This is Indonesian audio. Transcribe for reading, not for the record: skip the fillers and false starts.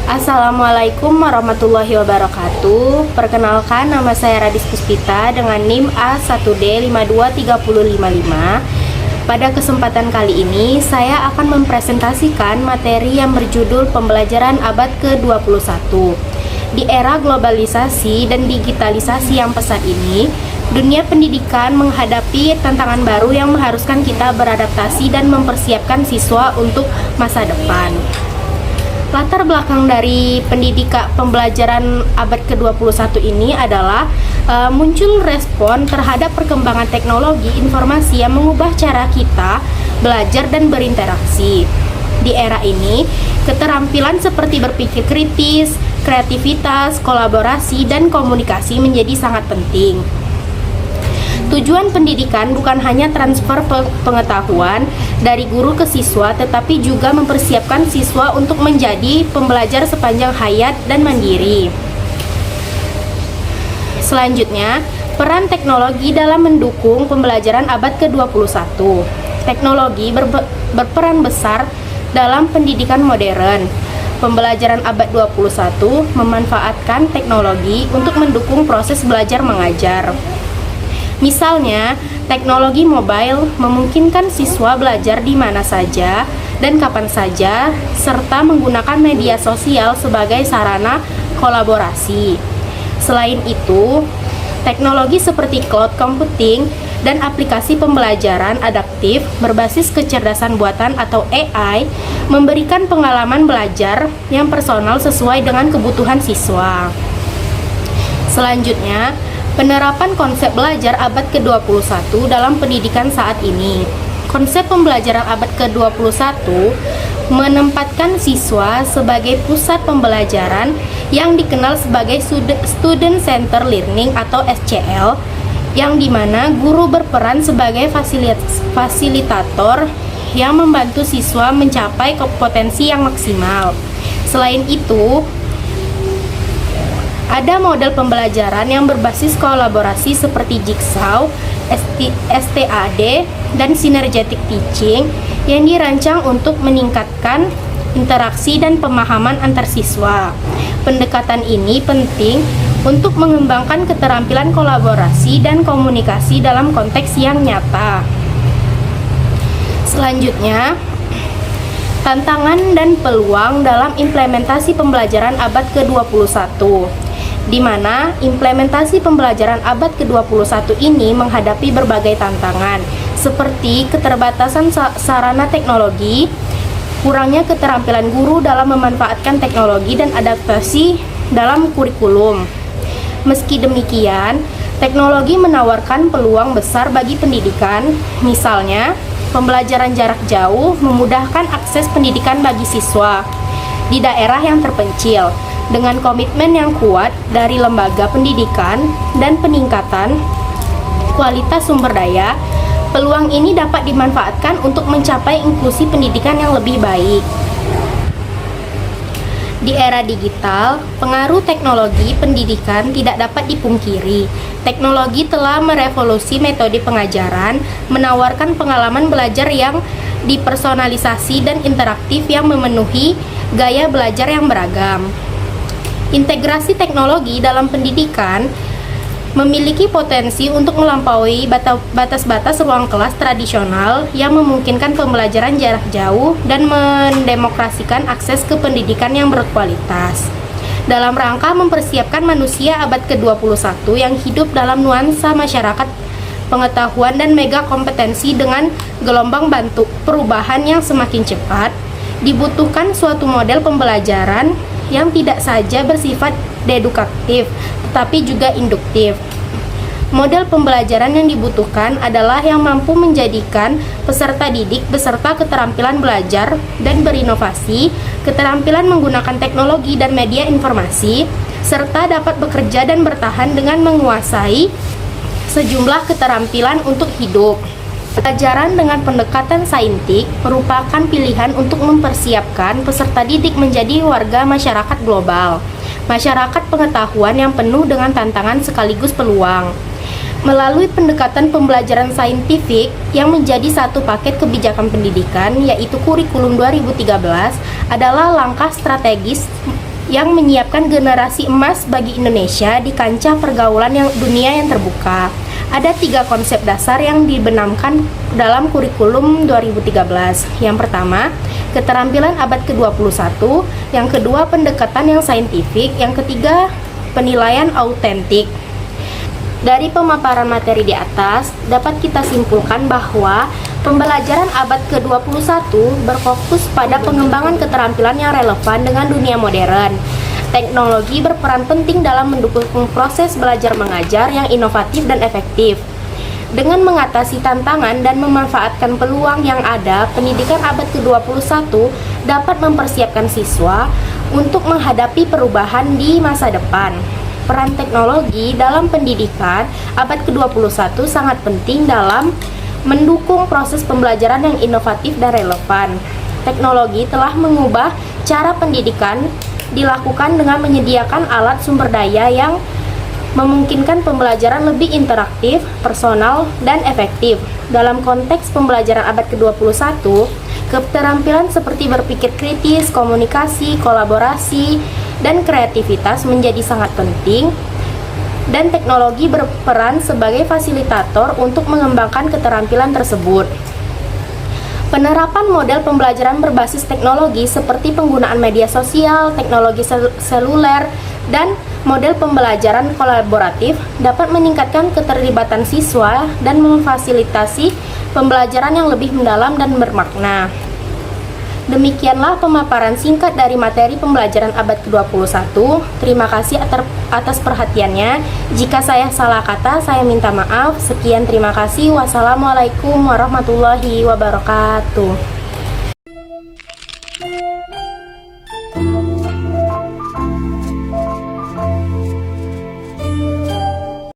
Assalamualaikum warahmatullahi wabarakatuh. Perkenalkan, nama saya Radis Puspita dengan NIM A1D52355. Pada kesempatan kali ini, saya akan mempresentasikan materi yang berjudul Pembelajaran Abad ke-21. Di era globalisasi dan digitalisasi yang pesat ini, dunia pendidikan menghadapi tantangan baru yang mengharuskan kita beradaptasi dan mempersiapkan siswa untuk masa depan. Latar belakang dari pendidikan pembelajaran abad ke-21 ini adalah muncul respon terhadap perkembangan teknologi informasi yang mengubah cara kita belajar dan berinteraksi. Di era ini, keterampilan seperti berpikir kritis, kreativitas, kolaborasi, dan komunikasi menjadi sangat penting. Tujuan pendidikan bukan hanya transfer pengetahuan dari guru ke siswa, tetapi juga mempersiapkan siswa untuk menjadi pembelajar sepanjang hayat dan mandiri. Selanjutnya, peran teknologi dalam mendukung pembelajaran abad ke-21. Teknologi berperan besar dalam pendidikan modern. Pembelajaran abad 21 memanfaatkan teknologi untuk mendukung proses belajar mengajar. Misalnya, teknologi mobile memungkinkan siswa belajar di mana saja dan kapan saja, serta menggunakan media sosial sebagai sarana kolaborasi. Selain itu, teknologi seperti cloud computing dan aplikasi pembelajaran adaptif berbasis kecerdasan buatan atau AI memberikan pengalaman belajar yang personal sesuai dengan kebutuhan siswa. Selanjutnya, penerapan konsep belajar abad ke-21 dalam pendidikan saat ini. Konsep pembelajaran abad ke-21 menempatkan siswa sebagai pusat pembelajaran yang dikenal sebagai Student Center Learning atau SCL, yang dimana guru berperan sebagai fasilitator yang membantu siswa mencapai potensi yang maksimal. Selain itu, ada model pembelajaran yang berbasis kolaborasi seperti Jigsaw, STAD, dan Synergetic Teaching yang dirancang untuk meningkatkan interaksi dan pemahaman antar siswa. Pendekatan ini penting untuk mengembangkan keterampilan kolaborasi dan komunikasi dalam konteks yang nyata. Selanjutnya, tantangan dan peluang dalam implementasi pembelajaran abad ke-21, di mana implementasi pembelajaran abad ke-21 ini menghadapi berbagai tantangan, seperti keterbatasan sarana teknologi, kurangnya keterampilan guru dalam memanfaatkan teknologi dan adaptasi dalam kurikulum. Meski demikian, teknologi menawarkan peluang besar bagi pendidikan, misalnya pembelajaran jarak jauh memudahkan akses pendidikan bagi siswa di daerah yang terpencil. Dengan komitmen yang kuat dari lembaga pendidikan dan peningkatan kualitas sumber daya, peluang ini dapat dimanfaatkan untuk mencapai inklusi pendidikan yang lebih baik. Di era digital, pengaruh teknologi pendidikan tidak dapat dipungkiri. Teknologi telah merevolusi metode pengajaran, menawarkan pengalaman belajar yang dipersonalisasi dan interaktif yang memenuhi gaya belajar yang beragam. Integrasi teknologi dalam pendidikan memiliki potensi untuk melampaui batas-batas ruang kelas tradisional yang memungkinkan pembelajaran jarak jauh dan mendemokrasikan akses ke pendidikan yang berkualitas. Dalam rangka mempersiapkan manusia abad ke-21 yang hidup dalam nuansa masyarakat pengetahuan dan mega kompetensi dengan gelombang perubahan yang semakin cepat, dibutuhkan suatu model pembelajaran yang tidak saja bersifat deduktif, tetapi juga induktif. Model pembelajaran yang dibutuhkan adalah yang mampu menjadikan peserta didik beserta keterampilan belajar dan berinovasi, keterampilan menggunakan teknologi dan media informasi, serta dapat bekerja dan bertahan dengan menguasai sejumlah keterampilan untuk hidup. Pelajaran dengan pendekatan saintik merupakan pilihan untuk mempersiapkan peserta didik menjadi warga masyarakat global, masyarakat pengetahuan yang penuh dengan tantangan sekaligus peluang. Melalui pendekatan pembelajaran saintifik yang menjadi satu paket kebijakan pendidikan, yaitu Kurikulum 2013, adalah langkah strategis yang menyiapkan generasi emas bagi Indonesia di kancah pergaulan dunia yang terbuka. Ada 3 konsep dasar yang dibenamkan dalam kurikulum 2013. Yang pertama, keterampilan abad ke-21, yang kedua, pendekatan yang saintifik, yang ketiga, penilaian autentik. Dari pemaparan materi di atas, dapat kita simpulkan bahwa pembelajaran abad ke-21 berfokus pada pengembangan keterampilan yang relevan dengan dunia modern. Teknologi berperan penting dalam mendukung proses belajar mengajar yang inovatif dan efektif. Dengan mengatasi tantangan dan memanfaatkan peluang yang ada, pendidikan abad ke-21 dapat mempersiapkan siswa untuk menghadapi perubahan di masa depan. Peran teknologi dalam pendidikan abad ke-21 sangat penting dalam mendukung proses pembelajaran yang inovatif dan relevan. Teknologi telah mengubah cara pendidikan dilakukan dengan menyediakan alat sumber daya yang memungkinkan pembelajaran lebih interaktif, personal, dan efektif. Dalam konteks pembelajaran abad ke-21, keterampilan seperti berpikir kritis, komunikasi, kolaborasi, dan kreativitas menjadi sangat penting, dan teknologi berperan sebagai fasilitator untuk mengembangkan keterampilan tersebut. Penerapan model pembelajaran berbasis teknologi seperti penggunaan media sosial, teknologi seluler, dan model pembelajaran kolaboratif dapat meningkatkan keterlibatan siswa dan memfasilitasi pembelajaran yang lebih mendalam dan bermakna. Demikianlah pemaparan singkat dari materi pembelajaran abad ke-21. Terima kasih atas perhatiannya. Jika saya salah kata, saya minta maaf. Sekian, terima kasih. Wassalamualaikum warahmatullahi wabarakatuh.